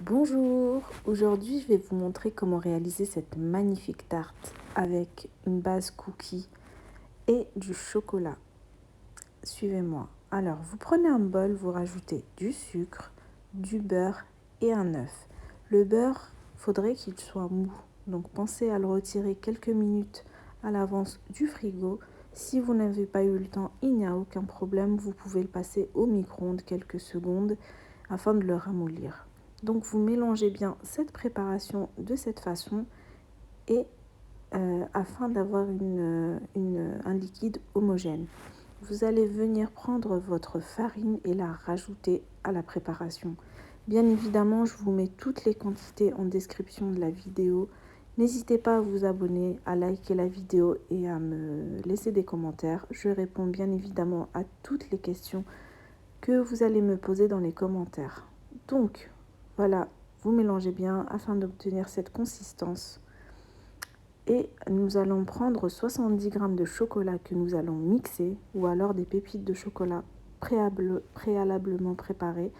Bonjour, aujourd'hui je vais vous montrer comment réaliser cette magnifique tarte avec une base cookie et du chocolat. Suivez-moi. Alors vous prenez un bol, vous rajoutez du sucre, du beurre et un œuf. Le beurre, faudrait qu'il soit mou, donc pensez à le retirer quelques minutes à l'avance du frigo. Si vous n'avez pas eu le temps, il n'y a aucun problème, vous pouvez le passer au micro-ondes quelques secondes afin de le ramollir. Donc vous mélangez bien cette préparation de cette façon et afin d'avoir un liquide homogène. Vous allez venir prendre votre farine et la rajouter à la préparation. Bien évidemment, je vous mets toutes les quantités en description de la vidéo. N'hésitez pas à vous abonner, à liker la vidéo et à me laisser des commentaires. Je réponds bien évidemment à toutes les questions que vous allez me poser dans les commentaires. Donc, voilà, vous mélangez bien afin d'obtenir cette consistance. Et nous allons prendre 70 g de chocolat que nous allons mixer ou alors des pépites de chocolat préalablement préparées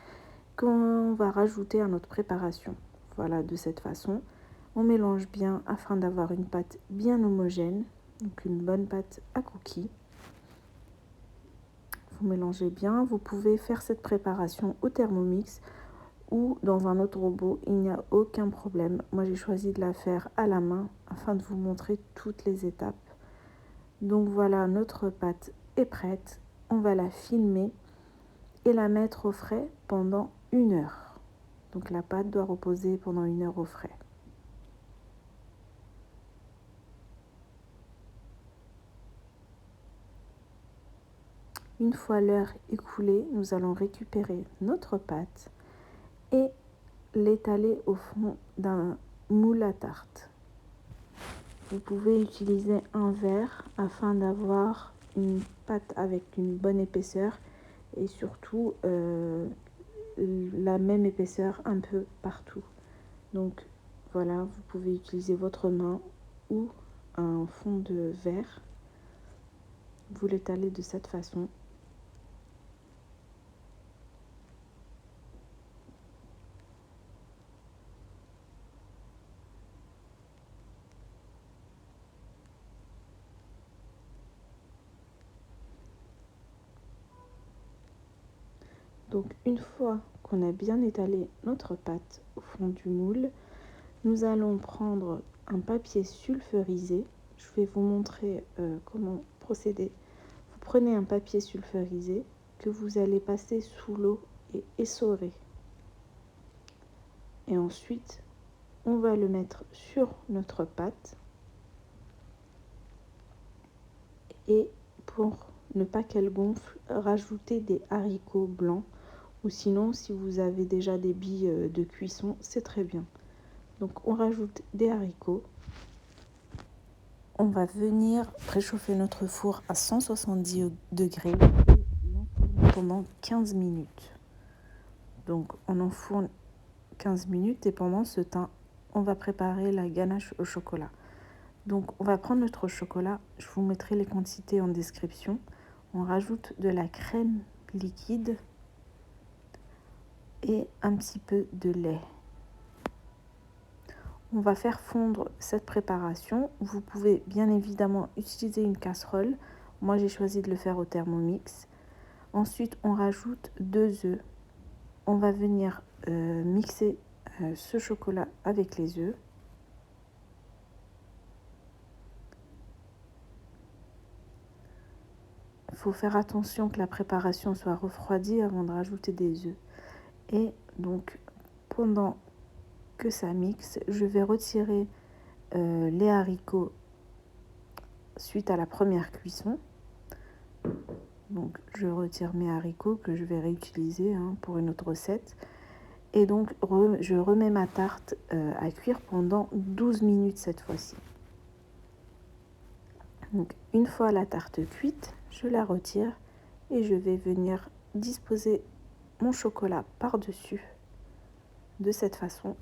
qu'on va rajouter à notre préparation. Voilà, de cette façon, on mélange bien afin d'avoir une pâte bien homogène, donc une bonne pâte à cookies. Vous mélangez bien, vous pouvez faire cette préparation au Thermomix ou dans un autre robot, il n'y a aucun problème. Moi, j'ai choisi de la faire à la main afin de vous montrer toutes les étapes. Donc voilà, notre pâte est prête. On va la filmer et la mettre au frais pendant 1 heure. Donc la pâte doit reposer pendant 1 heure au frais. Une fois l'heure écoulée, nous allons récupérer notre pâte et l'étaler au fond d'un moule à tarte. Vous pouvez utiliser un verre afin d'avoir une pâte avec une bonne épaisseur et surtout la même épaisseur un peu partout. Donc voilà, vous pouvez utiliser votre main ou un fond de verre. Vous l'étalez de cette façon. Donc une fois qu'on a bien étalé notre pâte au fond du moule, nous allons prendre un papier sulfurisé. Je vais vous montrer comment procéder. Vous prenez un papier sulfurisé que vous allez passer sous l'eau et essorer. Et ensuite, on va le mettre sur notre pâte. Et pour ne pas qu'elle gonfle, rajoutez des haricots blancs. Ou sinon, si vous avez déjà des billes de cuisson, c'est très bien. Donc on rajoute des haricots. On va venir préchauffer notre four à 170 degrés et l'enfourner pendant 15 minutes. Donc on enfourne 15 minutes et pendant ce temps, on va préparer la ganache au chocolat. Donc on va prendre notre chocolat, je vous mettrai les quantités en description. On rajoute de la crème liquide et un petit peu de lait. On va faire fondre cette préparation. Vous pouvez bien évidemment utiliser une casserole. Moi, j'ai choisi de le faire au Thermomix. Ensuite, on rajoute 2 œufs. On va venir mixer ce chocolat avec les œufs. Il faut faire attention que la préparation soit refroidie avant de rajouter des œufs. Et donc, pendant que ça mixe, je vais retirer les haricots suite à la première cuisson. Donc je retire mes haricots que je vais réutiliser pour une autre recette. Et donc je remets ma tarte à cuire pendant 12 minutes cette fois-ci. Donc une fois la tarte cuite, je la retire et je vais venir disposer mon chocolat par-dessus de cette façon.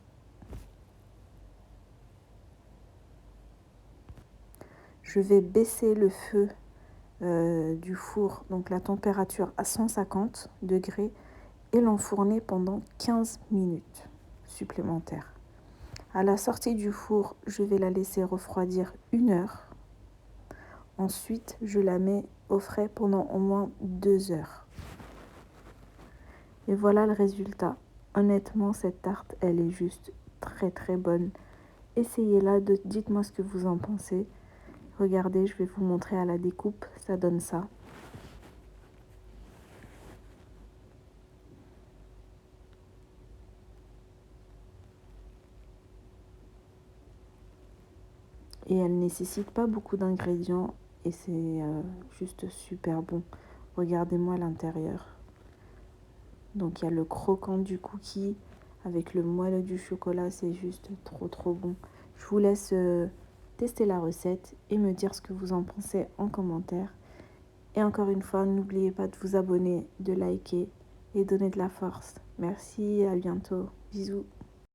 Je vais baisser le feu du four, donc la température à 150 degrés et l'enfourner pendant 15 minutes supplémentaire. À la sortie du four, je vais la laisser refroidir 1 heure. Ensuite, je la mets au frais pendant au moins 2 heures. Et voilà le résultat. Honnêtement, cette tarte, elle est juste très très bonne. Essayez-la, dites-moi ce que vous en pensez. Regardez, je vais vous montrer à la découpe, ça donne ça. Et elle ne nécessite pas beaucoup d'ingrédients et c'est juste super bon. Regardez-moi l'intérieur. Donc il y a le croquant du cookie avec le moelleux du chocolat, c'est juste trop trop bon. Je vous laisse tester la recette et me dire ce que vous en pensez en commentaire. Et encore une fois, n'oubliez pas de vous abonner, de liker et donner de la force. Merci, à bientôt. Bisous.